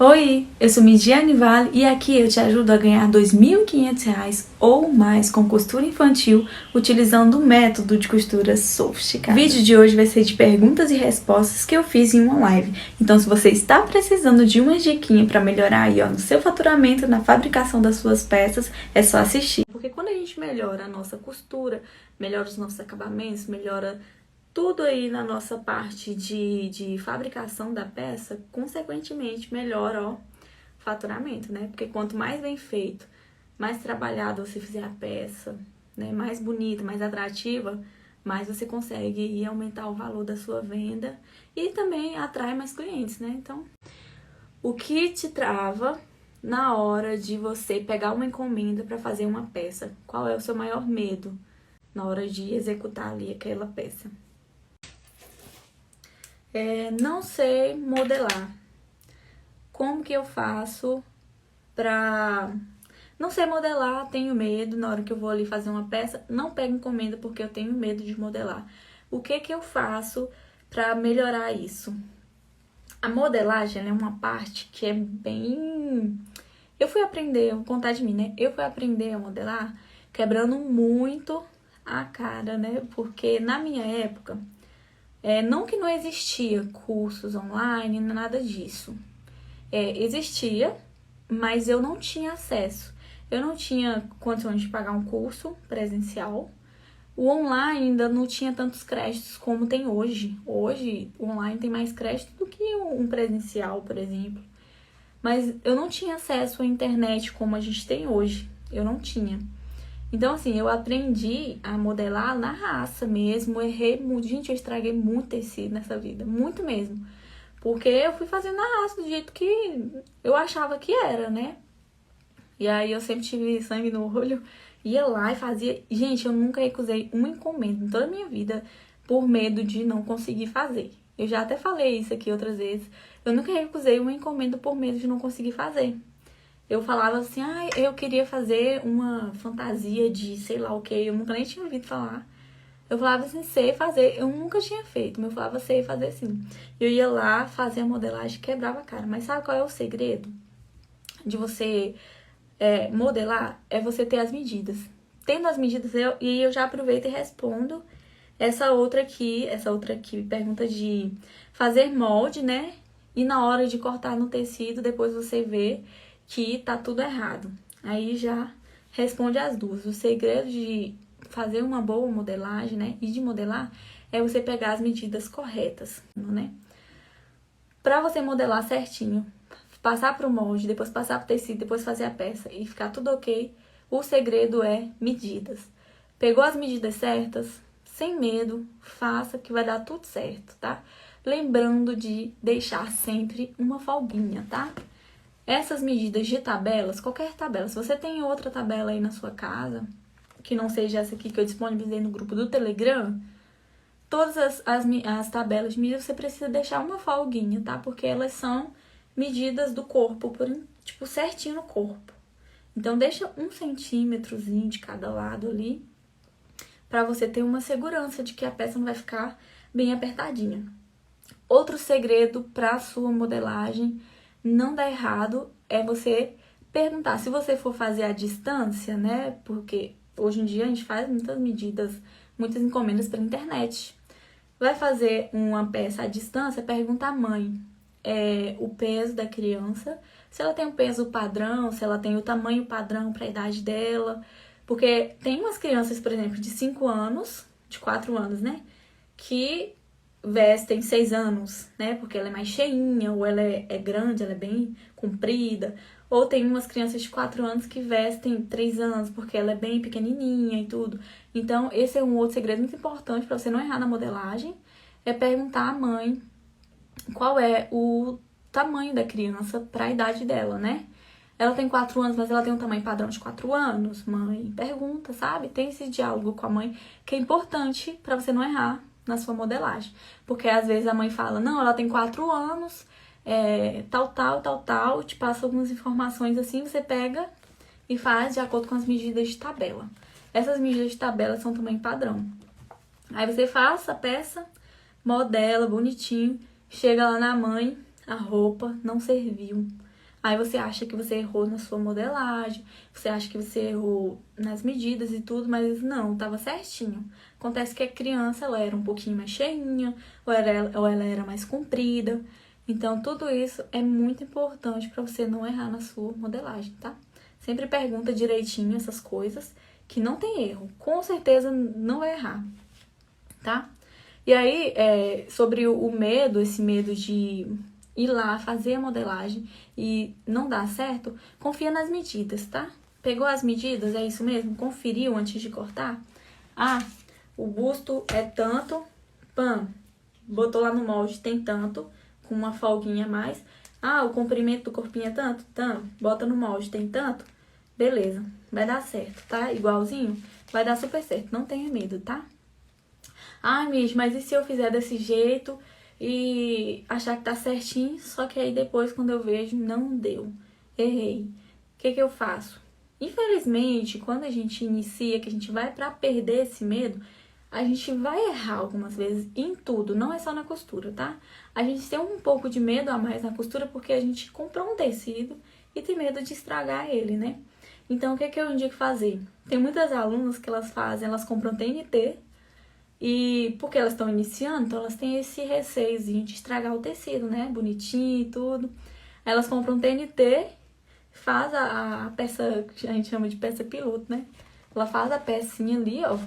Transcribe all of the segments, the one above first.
Oi, eu sou Midiane Vale e aqui eu te ajudo a ganhar R$ 2.500 ou mais com costura infantil utilizando o método de costura sofisticada. O vídeo de hoje vai ser de perguntas e respostas que eu fiz em uma live. Então, se você está precisando de uma diquinha para melhorar aí, no seu faturamento, na fabricação das suas peças, é só assistir. Porque quando a gente melhora a nossa costura, melhora os nossos acabamentos, melhora tudo aí na nossa parte de fabricação da peça, consequentemente melhora o faturamento, né? Porque quanto mais bem feito, mais trabalhado você fizer a peça, né? Mais bonita, mais atrativa, mais você consegue ir aumentar o valor da sua venda e também atrai mais clientes, né? Então, o que te trava na hora de você pegar uma encomenda para fazer uma peça? Qual é o seu maior medo na hora de executar ali aquela peça? Não sei modelar. Como que eu faço pra... Não sei modelar, tenho medo na hora que eu vou ali fazer uma peça. Não pego encomenda porque eu tenho medo de modelar. O que que eu faço pra melhorar isso? A modelagem é uma parte que é bem... Eu fui aprender, vou contar de mim, né? Eu fui aprender a modelar quebrando muito a cara, né? Porque na minha época... não que não existia cursos online, nada disso. Existia, mas eu não tinha acesso. Eu não tinha condições de pagar um curso presencial. O online ainda não tinha tantos créditos como tem hoje. Hoje, o online tem mais crédito do que um presencial, por exemplo. Mas eu não tinha acesso à internet como a gente tem hoje. Eu não tinha. Então, assim, eu aprendi a modelar na raça mesmo, errei muito. Gente, eu estraguei muito tecido nessa vida, muito mesmo. Porque eu fui fazendo na raça do jeito que eu achava que era, né? E aí eu sempre tive sangue no olho, ia lá e fazia. Gente, eu nunca recusei uma encomenda em toda a minha vida por medo de não conseguir fazer. Eu já até falei isso aqui outras vezes. Eu nunca recusei uma encomenda por medo de não conseguir fazer. Eu falava assim, eu queria fazer uma fantasia de sei lá o que, eu nunca nem tinha ouvido falar. Eu falava assim, sei fazer, eu nunca tinha feito, mas eu falava, sei fazer assim. Eu ia lá, fazia a modelagem, quebrava a cara. Mas sabe qual é o segredo de você modelar? É você ter as medidas. Tendo as medidas, eu já aproveito e respondo essa outra aqui pergunta de fazer molde, né? E na hora de cortar no tecido, depois você vê que tá tudo errado. Aí já responde as duas. O segredo de fazer uma boa modelagem, né, e de modelar, é você pegar as medidas corretas, né? Pra você modelar certinho, passar pro molde, depois passar pro tecido, depois fazer a peça e ficar tudo ok, o segredo é medidas. Pegou as medidas certas, sem medo, faça que vai dar tudo certo, tá? Lembrando de deixar sempre uma folguinha, tá? Essas medidas de tabelas, qualquer tabela, se você tem outra tabela aí na sua casa, que não seja essa aqui que eu disponibilizei no grupo do Telegram, todas as tabelas de medida você precisa deixar uma folguinha, tá? Porque elas são medidas do corpo, tipo, certinho no corpo. Então, deixa 1 centímetrozinho de cada lado ali, pra você ter uma segurança de que a peça não vai ficar bem apertadinha. Outro segredo pra sua modelagem não dar errado é você perguntar. Se você for fazer à distância, né? Porque hoje em dia a gente faz muitas medidas, muitas encomendas pela internet. Vai fazer uma peça à distância, pergunta à mãe o peso da criança, se ela tem um peso padrão, se ela tem o tamanho padrão para a idade dela. Porque tem umas crianças, por exemplo, de 5 anos, de 4 anos, né? Que vestem 6 anos, né? Porque ela é mais cheinha, ou ela é grande, ela é bem comprida. Ou tem umas crianças de 4 anos que vestem 3 anos, porque ela é bem pequenininha e tudo. Então, esse é um outro segredo muito importante para você não errar na modelagem, é perguntar à mãe qual é o tamanho da criança para a idade dela, né? Ela tem 4 anos, mas ela tem um tamanho padrão de 4 anos, mãe? Pergunta, sabe? Tem esse diálogo com a mãe, que é importante para você não errar na sua modelagem. Porque às vezes a mãe fala, não, ela tem 4 anos, tal, te passa algumas informações assim, você pega e faz de acordo com as medidas de tabela. Essas medidas de tabela são também padrão. Aí você faz a peça, modela bonitinho, chega lá na mãe, a roupa não serviu. Aí você acha que você errou na sua modelagem, você acha que você errou nas medidas e tudo, mas não, tava certinho. Acontece que a criança, ela era um pouquinho mais cheinha, ou ela era mais comprida. Então, tudo isso é muito importante para você não errar na sua modelagem, tá? Sempre pergunta direitinho essas coisas, que não tem erro. Com certeza não vai errar, tá? E aí, sobre o medo, esse medo de ir lá fazer a modelagem e não dar certo, confia nas medidas, tá? Pegou as medidas, é isso mesmo? Conferiu antes de cortar? Ah, o busto é tanto, pam, botou lá no molde, tem tanto, com uma folguinha a mais. Ah, o comprimento do corpinho é tanto, bota no molde, tem tanto. Beleza, vai dar certo, tá? Igualzinho, vai dar super certo, não tenha medo, tá? Ai, Miss, mas e se eu fizer desse jeito e achar que tá certinho, só que aí depois, quando eu vejo, não deu, errei. O que que eu faço? Infelizmente, quando a gente inicia, que a gente vai pra perder esse medo, a gente vai errar algumas vezes em tudo, não é só na costura, tá? A gente tem um pouco de medo a mais na costura porque a gente comprou um tecido e tem medo de estragar ele, né? Então, o que que eu indico fazer? Tem muitas alunas que elas compram TNT e porque elas estão iniciando, então elas têm esse receiozinho de estragar o tecido, né? Bonitinho e tudo. Elas compram TNT, faz a peça, que a gente chama de peça piloto, né? Ela faz a pecinha ali, ó.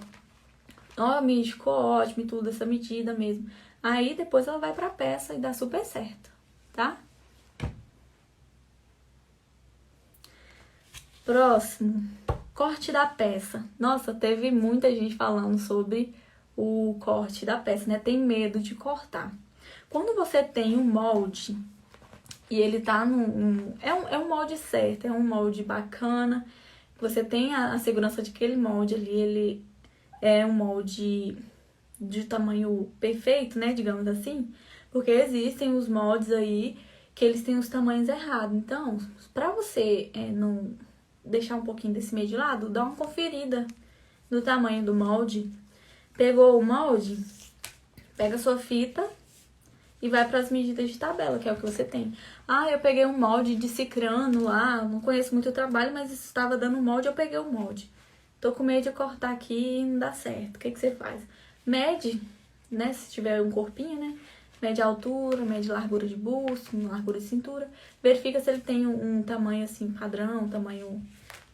Ó, me ficou ótimo e tudo, essa medida mesmo. Aí depois ela vai pra peça e dá super certo, tá? Próximo, corte da peça. Nossa, teve muita gente falando sobre o corte da peça, né? Tem medo de cortar. Quando você tem um molde e ele tá é um molde certo, é um molde bacana, você tem a segurança de que aquele molde ali, ele é um molde de tamanho perfeito, né? Digamos assim. Porque existem os moldes aí que eles têm os tamanhos errados. Então, pra você não deixar um pouquinho desse meio de lado, dá uma conferida no tamanho do molde. Pegou o molde, pega a sua fita e vai para as medidas de tabela, que é o que você tem. Ah, eu peguei um molde de cicrano lá, não conheço muito o trabalho, mas estava dando um molde, eu peguei o molde. Tô com medo de cortar aqui e não dá certo. O que que você faz? Mede, né, se tiver um corpinho, né? Mede a altura, mede a largura de busto, largura de cintura. Verifica se ele tem um tamanho assim, padrão, um tamanho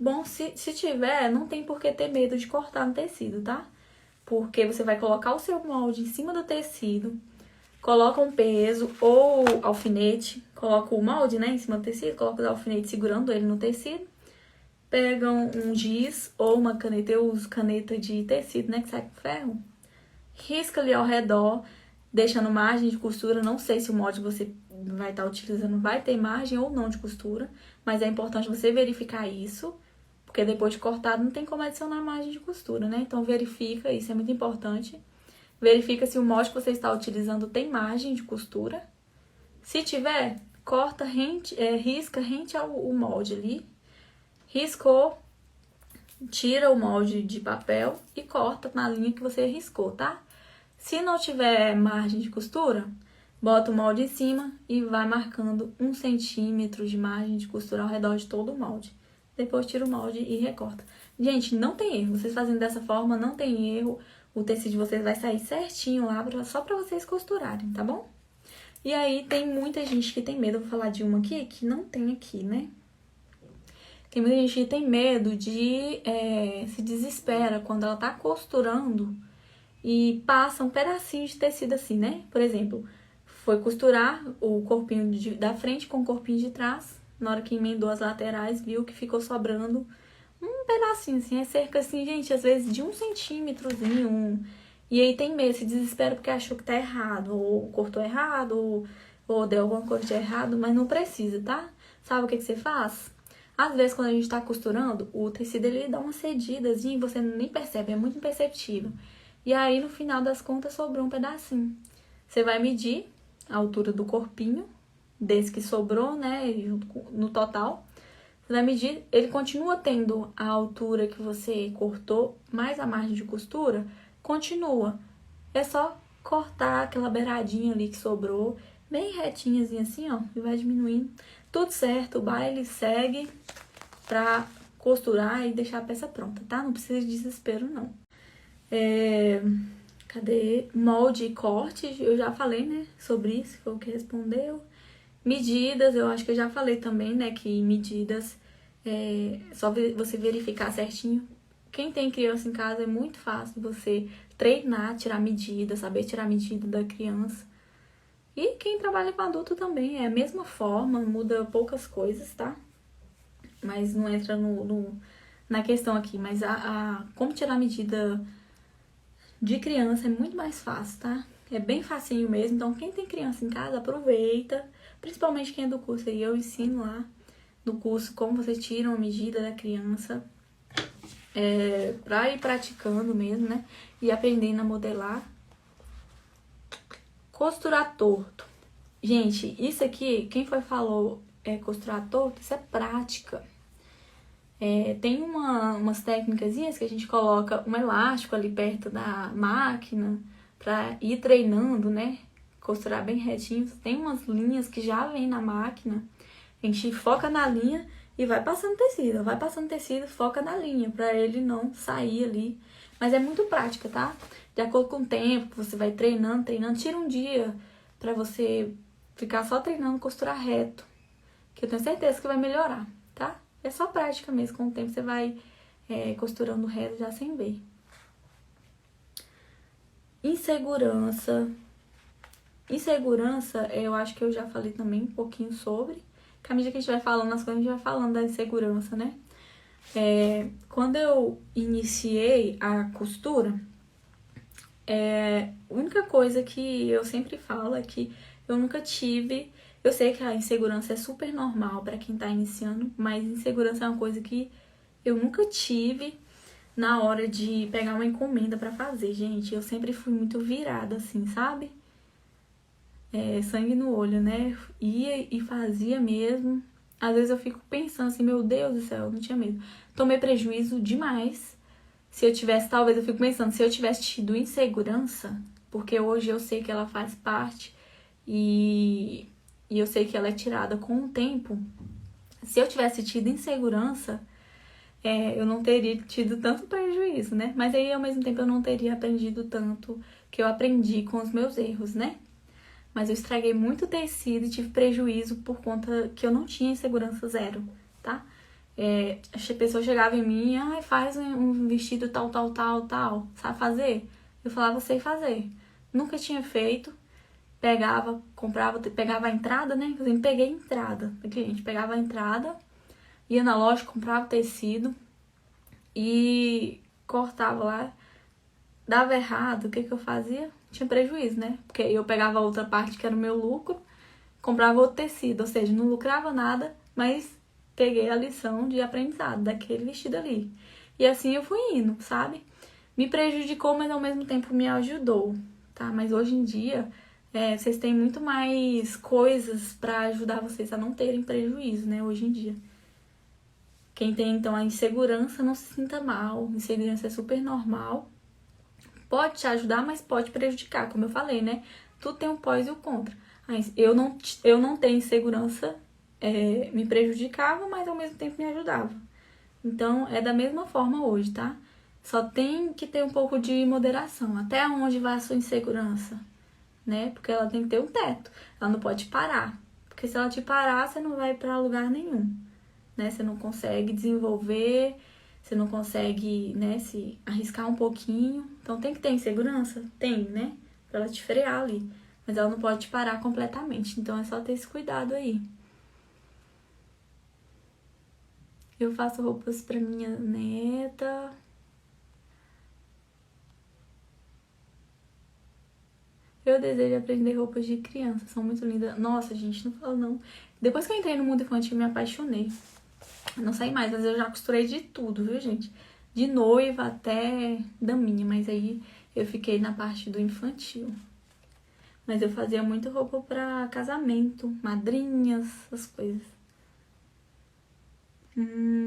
bom. Se tiver, não tem por que ter medo de cortar no tecido, tá? Porque você vai colocar o seu molde em cima do tecido, coloca um peso ou alfinete, coloca o molde, né, em cima do tecido, coloca o alfinete segurando ele no tecido, pega um giz ou uma caneta, eu uso caneta de tecido, né, que sai com ferro, risca ali ao redor, deixando margem de costura. Não sei se o molde que você vai estar utilizando vai ter margem ou não de costura, mas é importante você verificar isso, porque depois de cortado não tem como adicionar margem de costura, né? Então verifica, isso é muito importante. Verifica se o molde que você está utilizando tem margem de costura. Se tiver, corta, risca rente ao molde ali. Riscou, tira o molde de papel e corta na linha que você riscou, tá? Se não tiver margem de costura, bota o molde em cima e vai marcando 1 centímetro de margem de costura ao redor de todo o molde. Depois tira o molde e recorta. Gente, não tem erro. Vocês fazendo dessa forma, não tem erro. O tecido de vocês vai sair certinho lá, só pra vocês costurarem, tá bom? E aí, tem muita gente que tem medo. Eu vou falar de uma aqui que não tem aqui, né? Tem muita gente que tem medo de... se desespera quando ela tá costurando e passa um pedacinho de tecido assim, né? Por exemplo, foi costurar o corpinho da frente com o corpinho de trás. Na hora que emendou as laterais, viu que ficou sobrando um pedacinho, assim, é cerca, assim, gente, às vezes de 1 centímetrozinho. E aí tem medo, se desespera porque achou que tá errado, ou cortou errado, ou deu alguma coisa de errado, mas não precisa, tá? Sabe o que que você faz? Às vezes, quando a gente tá costurando, o tecido, ele dá uma cedidazinha e você nem percebe, é muito imperceptível. E aí, no final das contas, sobrou um pedacinho. Você vai medir a altura do corpinho, desse que sobrou, né, no total. Você vai medir, ele continua tendo a altura que você cortou, mais a margem de costura, continua. É só cortar aquela beiradinha ali que sobrou, bem retinhazinha assim, ó, e vai diminuindo. Tudo certo, o baile segue pra costurar e deixar a peça pronta, tá? Não precisa de desespero, não. Cadê? Molde e corte, eu já falei, né, sobre isso, foi o que respondeu. Medidas, eu acho que eu já falei também, né, que medidas só você verificar certinho. Quem tem criança em casa é muito fácil você treinar, tirar medida, saber tirar medida da criança. E quem trabalha com adulto também é a mesma forma, muda poucas coisas, tá? Mas não entra na questão aqui. Mas como tirar medida de criança é muito mais fácil, tá? É bem facinho mesmo. Então, quem tem criança em casa, aproveita. Principalmente quem é do curso aí, eu ensino lá no curso como você tira uma medida da criança. Pra ir praticando mesmo, né? E aprendendo a modelar. Costurar torto. Gente, isso aqui, quem falou costurar torto, isso é prática. Tem umas técnicas que a gente coloca um elástico ali perto da máquina pra ir treinando, né? Costurar bem retinho. Tem umas linhas que já vem na máquina. A gente foca na linha e vai passando tecido, foca na linha pra ele não sair ali. Mas é muito prática, tá? De acordo com o tempo, você vai treinando. Tira um dia pra você ficar só treinando costurar reto, que eu tenho certeza que vai melhorar, tá? É só prática mesmo, com o tempo você vai costurando reto já sem ver. Insegurança, eu acho que eu já falei também um pouquinho sobre. Que à medida que a gente vai falando as coisas, a gente vai falando da insegurança, né? Quando eu iniciei a costura, a única coisa que eu sempre falo é que eu nunca tive. Eu sei que a insegurança é super normal pra quem tá iniciando, mas insegurança é uma coisa que eu nunca tive na hora de pegar uma encomenda pra fazer, gente. Eu sempre fui muito virada, assim, sabe? Sangue no olho, né? Ia e fazia mesmo. Às vezes eu fico pensando assim, meu Deus do céu, eu não tinha medo. Tomei prejuízo demais. Se eu tivesse, talvez eu fico pensando, se eu tivesse tido insegurança, porque hoje eu sei que ela faz parte e eu sei que ela é tirada com o tempo. Se eu tivesse tido insegurança, eu não teria tido tanto prejuízo, né? Mas aí, ao mesmo tempo, eu não teria aprendido tanto que eu aprendi com os meus erros, né? Mas eu estraguei muito tecido e tive prejuízo por conta que eu não tinha insegurança zero, tá? A pessoa chegava em mim, faz um vestido tal, sabe fazer? Eu falava, sei fazer. Nunca tinha feito. Pegava, comprava, pegava a entrada, né? Eu peguei a entrada da cliente, pegava a entrada, ia na loja, comprava o tecido e cortava lá. Dava errado, o que eu fazia? Tinha prejuízo, né? Porque eu pegava a outra parte que era o meu lucro, comprava outro tecido, ou seja, não lucrava nada, mas peguei a lição de aprendizado daquele vestido ali. E assim eu fui indo, sabe? Me prejudicou, mas ao mesmo tempo me ajudou, tá? Mas hoje em dia, vocês têm muito mais coisas pra ajudar vocês a não terem prejuízo, né? Hoje em dia. Quem tem, então, a insegurança, não se sinta mal. Insegurança é super normal. Pode te ajudar, mas pode prejudicar, como eu falei, né? Tudo tem um pós e o contra. Eu não tenho insegurança, me prejudicava, mas ao mesmo tempo me ajudava. Então, é da mesma forma hoje, tá? Só tem que ter um pouco de moderação. Até onde vai a sua insegurança, né? Porque ela tem que ter um teto. Ela não pode parar. Porque se ela te parar, você não vai pra lugar nenhum, né? Você não consegue desenvolver, você não consegue, né, se arriscar um pouquinho. Então, tem que ter insegurança? Tem, né? Pra ela te frear ali. Mas ela não pode te parar completamente. Então, é só ter esse cuidado aí. Eu faço roupas pra minha neta. Eu desejo aprender roupas de criança, são muito lindas. Nossa, gente, não falo não. Depois que eu entrei no mundo infantil, eu me apaixonei. Eu não saí mais, mas eu já costurei de tudo, viu, gente? De noiva até daminha, mas aí eu fiquei na parte do infantil. Mas eu fazia muito roupa pra casamento, madrinhas, essas coisas.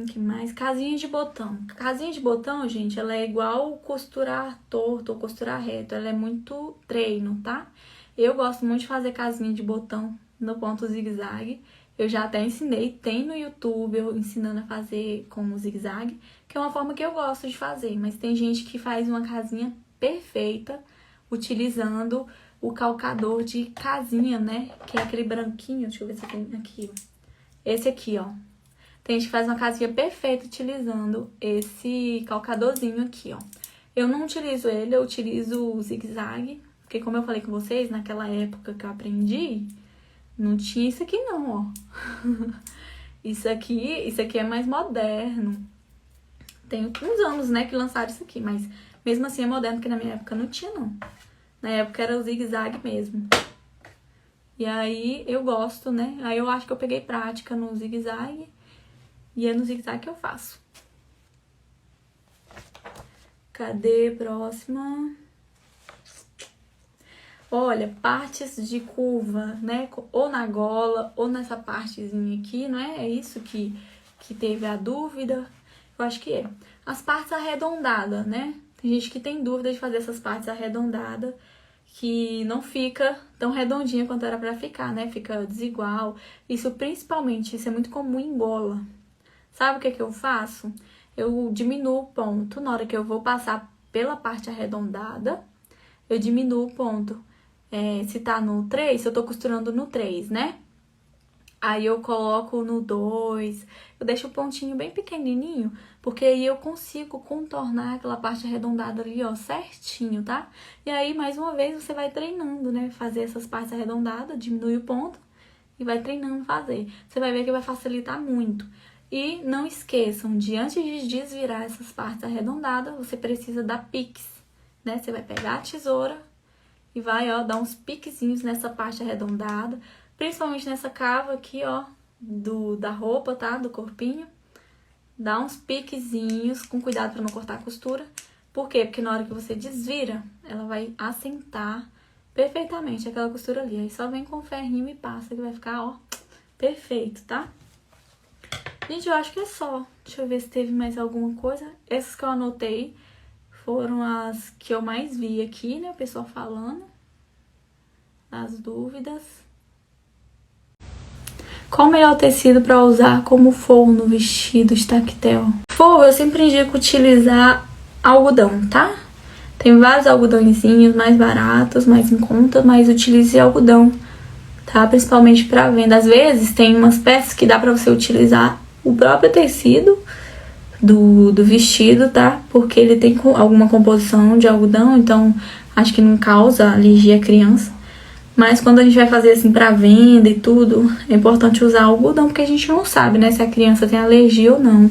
Que mais? Casinha de botão. Casinha de botão, gente, ela é igual costurar torto ou costurar reto. Ela é muito treino, tá? Eu gosto muito de fazer casinha de botão no ponto zigue-zague. Eu já até ensinei, tem no YouTube eu ensinando a fazer com o zigue-zague, que é uma forma que eu gosto de fazer. Mas tem gente que faz uma casinha perfeita utilizando o calcador de casinha, né? Que é aquele branquinho, deixa eu ver se tem aqui, ó. Esse aqui, ó. Tem gente que faz uma casinha perfeita utilizando esse calcadorzinho aqui, ó. Eu não utilizo ele, eu utilizo o zigue-zague, porque como eu falei com vocês, naquela época que eu aprendi, não tinha isso aqui não, ó. Isso aqui é mais moderno. Tem uns anos, né, que lançaram isso aqui, mas mesmo assim é moderno, porque na minha época não tinha, não. Na época era o zigue-zague mesmo. E aí eu gosto, né? Aí eu acho que eu peguei prática no zigue-zague e é no zigue-zague que eu faço. Cadê? Próxima. Olha, partes de curva, né? Ou na gola, ou nessa partezinha aqui, não é? É isso que teve a dúvida. Eu acho que é. As partes arredondadas, né? Tem gente que tem dúvida de fazer essas partes arredondadas, que não fica tão redondinha quanto era pra ficar, né? Fica desigual. Isso principalmente, isso é muito comum em gola. Sabe o que eu faço? Eu diminuo o ponto na hora que eu vou passar pela parte arredondada. Eu diminuo o ponto. Se tá no 3, se eu tô costurando no 3, né? Aí eu coloco no 2, eu deixo o pontinho bem pequenininho, porque aí eu consigo contornar aquela parte arredondada ali, ó, certinho, tá? E aí, mais uma vez, você vai treinando, né? Fazer essas partes arredondadas, diminui o ponto e vai treinando fazer. Você vai ver que vai facilitar muito. E não esqueçam de, antes de desvirar essas partes arredondadas, você precisa dar piques, né? Você vai pegar a tesoura e vai, ó, dar uns piquezinhos nessa parte arredondada, principalmente nessa cava aqui, ó, da roupa, tá? Do corpinho. Dá uns piquezinhos, com cuidado pra não cortar a costura. Por quê? Porque na hora que você desvira, ela vai assentar perfeitamente aquela costura ali. Aí só vem com o ferrinho e passa, que vai ficar, ó, perfeito, tá? Gente, eu acho que é só. Deixa eu ver se teve mais alguma coisa. Essas que eu anotei foram as que eu mais vi aqui, né? O pessoal falando. As dúvidas. Qual o melhor tecido para usar como forro no vestido de tactel? Forro, eu sempre indico utilizar algodão, tá? Tem vários algodõezinhos mais baratos, mais em conta, mas utilize algodão, tá? Principalmente para venda. Às vezes tem umas peças que dá para você utilizar o próprio tecido do vestido, tá? Porque ele tem alguma composição de algodão, então acho que não causa alergia à criança. Mas quando a gente vai fazer assim pra venda e tudo, é importante usar algodão, porque a gente não sabe, né, se a criança tem alergia ou não.